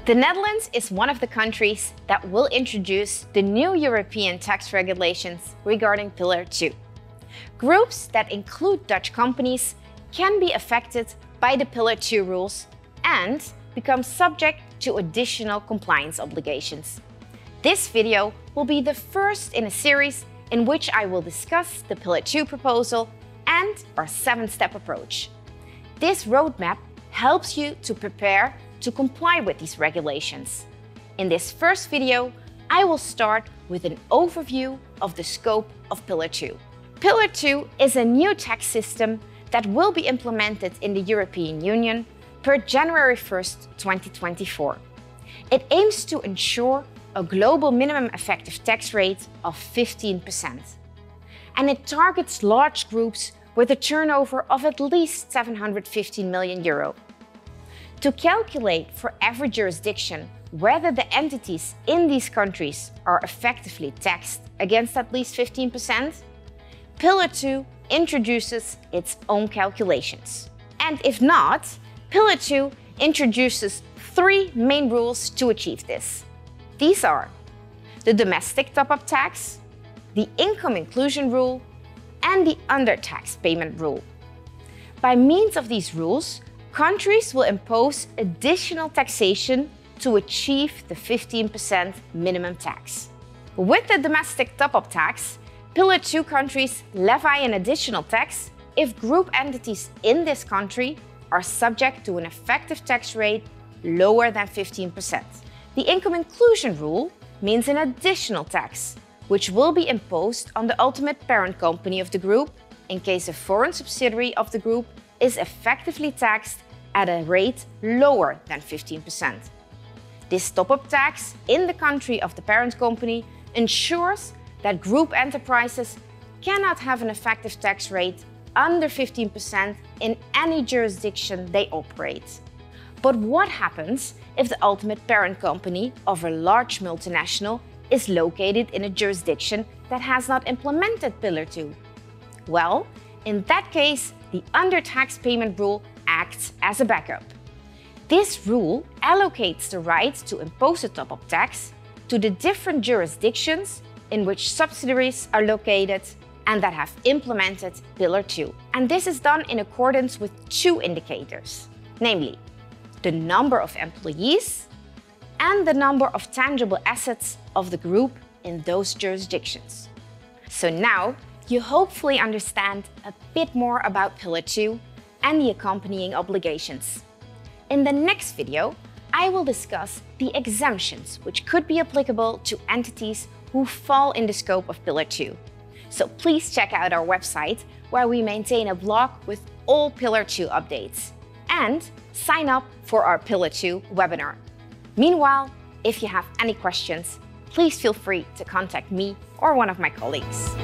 The Netherlands is one of the countries that will introduce the new European tax regulations regarding Pillar 2. Groups that include Dutch companies can be affected by the Pillar 2 rules and become subject to additional compliance obligations. This video will be the first in a series in which I will discuss the Pillar 2 proposal and our 7-step approach. This roadmap helps you to prepare to comply with these regulations. In this first video, I will start with an overview of the scope of Pillar 2. Pillar 2 is a new tax system that will be implemented in the European Union per January 1st, 2024. It aims to ensure a global minimum effective tax rate of 15%. And it targets large groups with a turnover of at least 715 million euro. To calculate for every jurisdiction whether the entities in these countries are effectively taxed against at least 15%, Pillar 2 introduces its own calculations. And if not, Pillar 2 introduces 3 main rules to achieve this. These are the domestic top-up tax, the income inclusion rule, and the undertax payment rule. By means of these rules, countries will impose additional taxation to achieve the 15% minimum tax. With the domestic top-up tax, Pillar 2 countries levy an additional tax if group entities in this country are subject to an effective tax rate lower than 15%. The income inclusion rule means an additional tax, which will be imposed on the ultimate parent company of the group in case a foreign subsidiary of the group is effectively taxed at a rate lower than 15%. This top-up tax in the country of the parent company ensures that group enterprises cannot have an effective tax rate under 15% in any jurisdiction they operate. But what happens if the ultimate parent company of a large multinational is located in a jurisdiction that has not implemented Pillar 2? Well, in that case, the undertax payment rule acts as a backup. This rule allocates the right to impose a top-up tax to the different jurisdictions in which subsidiaries are located and that have implemented Pillar 2. And this is done in accordance with 2 indicators, namely the number of employees and the number of tangible assets of the group in those jurisdictions. So now you hopefully understand a bit more about Pillar 2 and the accompanying obligations. In the next video, I will discuss the exemptions which could be applicable to entities who fall in the scope of Pillar 2. So please check out our website where we maintain a blog with all Pillar 2 updates. And sign up for our Pillar 2 webinar. Meanwhile, if you have any questions, please feel free to contact me or one of my colleagues.